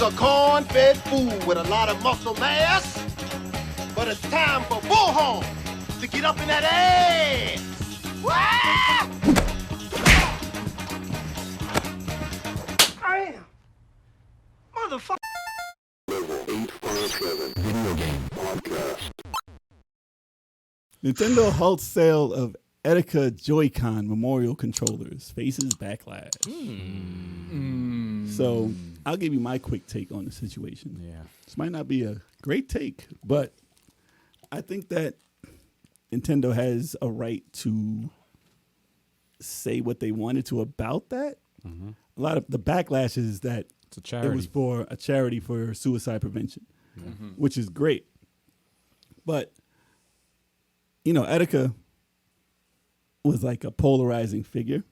a corn-fed fool with a lot of muscle mass, but it's time for Bullhorn to get up in that ass. Wah! I am. Motherfucker. Level 857 Video Game Podcast. Nintendo halts sale of Etika Joy-Con Memorial Controllers faces backlash. So I'll give you my quick take on the situation. Yeah. This might not be a great take, but I think that Nintendo has a right to say what they wanted to about that. Mm-hmm. A lot of the backlash is that It's a charity. it was for a charity for suicide prevention, which is great. But, you know, Etika was like a polarizing figure,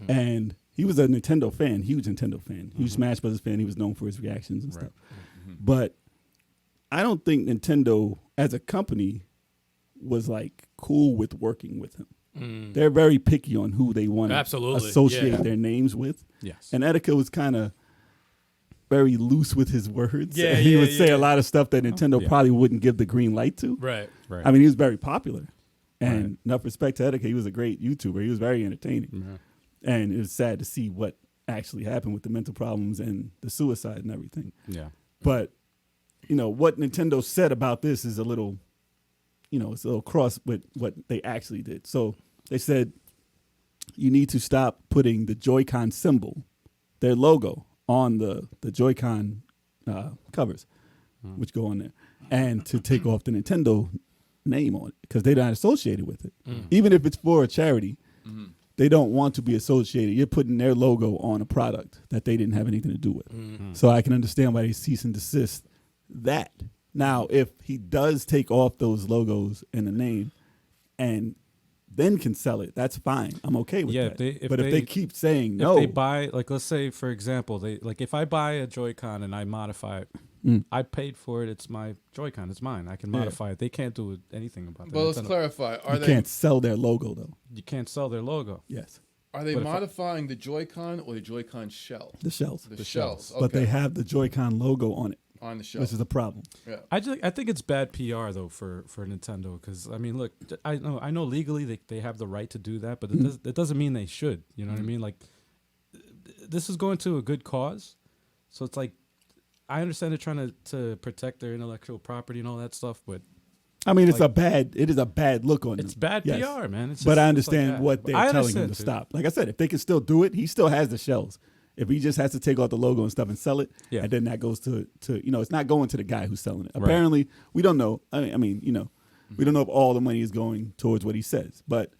and he was a Nintendo fan, huge Nintendo fan, huge Smash Brothers fan. He was known for his reactions and stuff. But I don't think Nintendo as a company was like cool with working with him. They're very picky on who they want to associate their names with. Yes. And Etika was kind of very loose with his words. Yeah, He yeah, would say yeah. a lot of stuff that Nintendo probably wouldn't give the green light to. Right. Right. I mean, he was very popular. And enough respect to Etika, he was a great YouTuber. He was very entertaining. And it was sad to see what actually happened with the mental problems and the suicide and everything. Yeah. But, you know, what Nintendo said about this is a little, you know, it's a little cross with what they actually did. So they said, you need to stop putting the Joy-Con symbol, their logo, on the Joy-Con covers, which go on there, and to take off the Nintendo name on it because they're not associated with it. Even if it's for a charity, they don't want to be associated. You're putting their logo on a product that they didn't have anything to do with. So I can understand why they cease and desist that. Now, if he does take off those logos and the name and then can sell it, that's fine. I'm okay with that. If they keep saying no. If they buy, like, let's say, for example, if I buy a Joy-Con and I modify it, I paid for it. It's my Joy-Con. It's mine. I can modify it. They can't do anything about that. Well, let's clarify. You can't sell their logo, though. You can't sell their logo. Yes. Are they modifying the Joy-Con or the Joy-Con shell? The shells. The shells. Okay. But they have the Joy-Con logo on it. On the shell. Which is a problem. Yeah. I think it's bad PR though for Nintendo because I mean, look, I know legally they have the right to do that, but it doesn't mean they should. You know what I mean? Like, this is going to a good cause, so it's like I understand they're trying to protect their intellectual property and all that stuff, but I mean, it is a bad look on them. It's bad PR, man. It's just, but I it's understand like what they're telling him to stop. Like I said, if they can still do it, he still has the shells. If he just has to take off the logo and stuff and sell it, and then that goes to you know, it's not going to the guy who's selling it. Apparently, we don't know. I mean, you know, we don't know if all the money is going towards what he says, but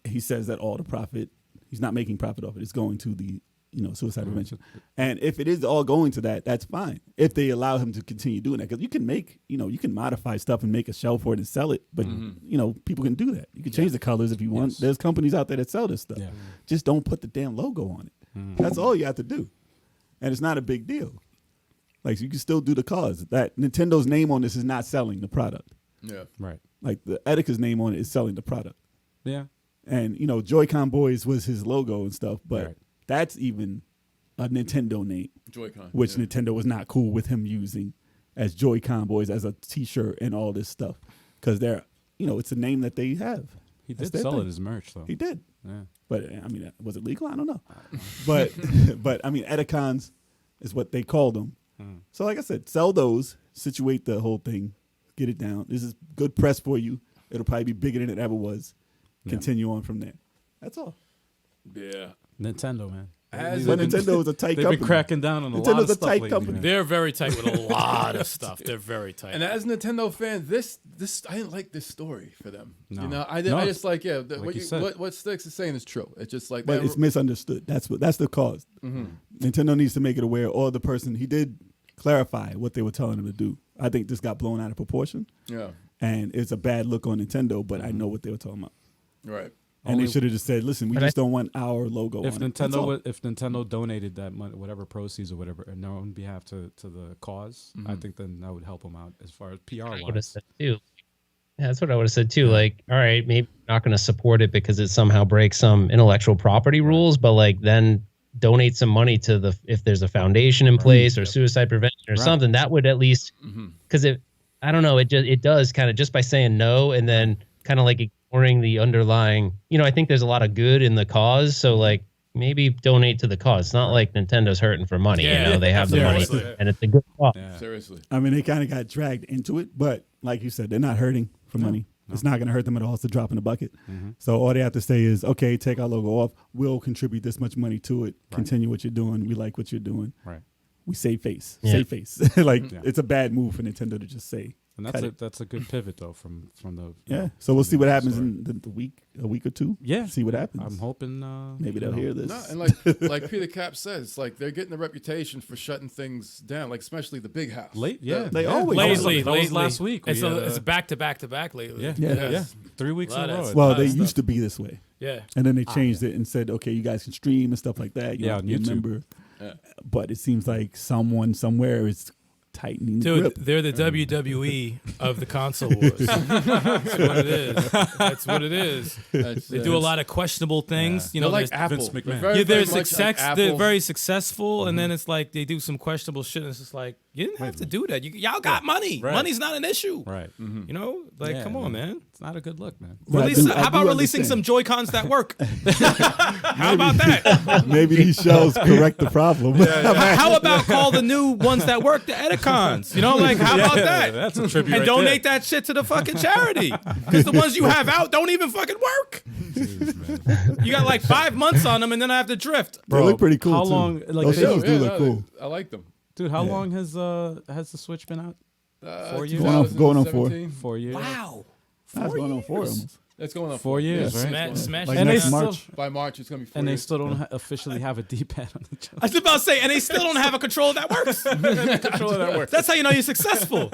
he says that all the profit, he's not making profit off it. It's going to the, you know, suicide prevention. And if it is all going to that, that's fine. If they allow him to continue doing that, because you can make, you know, you can modify stuff and make a shell for it and sell it, but you know, people can do that. You can change the colors if you want. There's companies out there that sell this stuff. Just don't put the damn logo on it. That's all you have to do. And it's not a big deal. Like, you can still do the cause. That Nintendo's name on this is not selling the product. Yeah. Right. Like, the Etika's name on it is selling the product. Yeah. And, you know, Joy-Con Boys was his logo and stuff, but that's even a Nintendo name. Joy-Con. Which Nintendo was not cool with him using as Joy-Con Boys, as a T-shirt and all this stuff. Because they're, you know, it's a name that they have. He did sell it as merch, though. He did. Yeah. But, I mean, was it legal? I don't know. But, I mean, Etikons is what they called them. So, like I said, sell those, situate the whole thing, get it down. This is good press for you. It'll probably be bigger than it ever was. Continue on from there. That's all. Yeah. Nintendo, man. But Nintendo is a tight company. They've been cracking down on a lot of Nintendo's a stuff tight lately, company. man. They're very tight with a lot of stuff. They're very tight. And as a Nintendo fan, this I didn't like this story for them. No. You know, I just like what Stikz is saying is true. It's just like, but it's misunderstood. That's the cause. Nintendo needs to make it aware, or the person, he did clarify what they were telling him to do. I think this got blown out of proportion. Yeah. And it's a bad look on Nintendo, but I know what they were talking about. Right. And they should have just said, "Listen, we just don't want our logo." If on it. if Nintendo donated that money, whatever proceeds or whatever, on their own behalf to the cause, I think then that would help them out as far as PR wise. Would have said too. Yeah, that's what I would have said too. Like, all right, maybe not going to support it because it somehow breaks some intellectual property rules, but like then donate some money to if there's a foundation in place or suicide prevention or something, that would at least, because I don't know, it does kind of just by saying no and then kind of like ignoring the underlying, I think there's a lot of good in the cause. So like maybe donate to the cause. It's not like Nintendo's hurting for money. They have the money and it's a good cause. Yeah. Seriously. I mean, they kind of got dragged into it, but like you said, they're not hurting for money. No. It's not going to hurt them at all. It's a drop in the bucket. So all they have to say is, okay, take our logo off. We'll contribute this much money to it. Continue what you're doing. We like what you're doing. Right. We save face. Save face. It's a bad move for Nintendo to just say. And that's a good pivot though from the So we'll see what happens in a week or two. Yeah, see what happens. I'm hoping maybe they'll hear this. No, and like Peter Cap says, like they're getting a reputation for shutting things down, like especially the big house. They always lately. That was last week. It's back to back to back lately. Yeah. 3 weeks in a row. Well, they used to be this way. Yeah, and then they changed it and said, okay, you guys can stream and stuff like that. You on YouTube. Member. But it seems like someone somewhere is tightening the grip. They're the WWE of the console wars. That's what it is. That's what it is. They do a lot of questionable things. They're like Apple. Vince McMahon. They're very successful, and then it's like they do some questionable shit. And it's just like you didn't have to do that. Y'all got money. Right. Money's not an issue. Right. Come on, man. It's not a good look, man. How about releasing some Joy-Cons that work? How about that? Maybe these shows correct the problem. How about call the new ones that work the Etikons? How about that? That's a tribute. And donate that shit to the fucking charity. Because the ones you have out don't even fucking work. Jeez, you got like 5 months on them, and then I have to drift. They look pretty cool. How too. long? Those shows do look cool. I like them. Dude, how long has the Switch been out? 4 years. Going on 4. 4 years. Wow. That's going on 4 almost. It's going on 4 years, right? Smash like and next they March. By March, it's going to be 4 and years. they still don't officially have a D-pad on the I was about to say, and they still don't have a controller that works. That's how you know you're successful.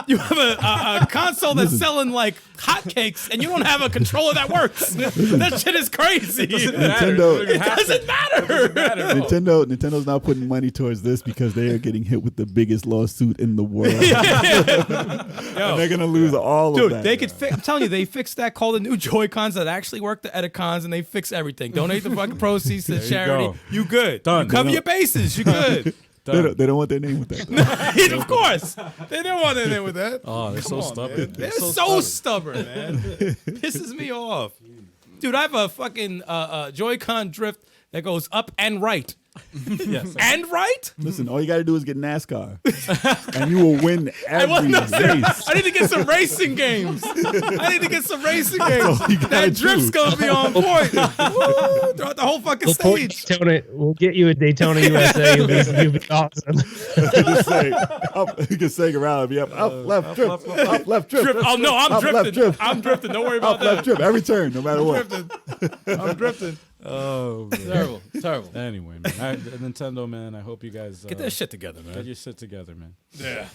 You have a console that's selling like hotcakes, and you don't have a controller that works. That shit is crazy. Nintendo, It doesn't matter. Nintendo's not putting money towards this because they are getting hit with the biggest lawsuit in the world. And they're gonna lose all of that. They could. I'm telling you, they fixed that. Call the new Joy-Cons that actually work the Etikons, and they fix everything. Donate the fucking proceeds to charity. You good? Done. You cover your bases. You good? They don't want their name with that. Of course, they don't want their name with that. Oh, they're so stubborn. They're so stubborn, man. Pisses me off, dude. I have a fucking Joy-Con drift that goes up and right. Yes. And right? Listen, all you got to do is get NASCAR, and you will win every race. I need to get some racing games. That drift's gonna be on point. Woo, throughout the whole fucking stage. We'll get you a Daytona USA. You'll be awesome. Just say up, you can sing around and be up, left, drift, up, left, drift. Oh no, I'm up, drifting. left, drift. I'm drifting. Don't worry about Up, that. left, drift, every turn, no matter what. I'm drifting. Oh, man. Terrible. Anyway, man. Nintendo, man, I hope you guys Get that shit together, get man. your shit together, man. Yeah.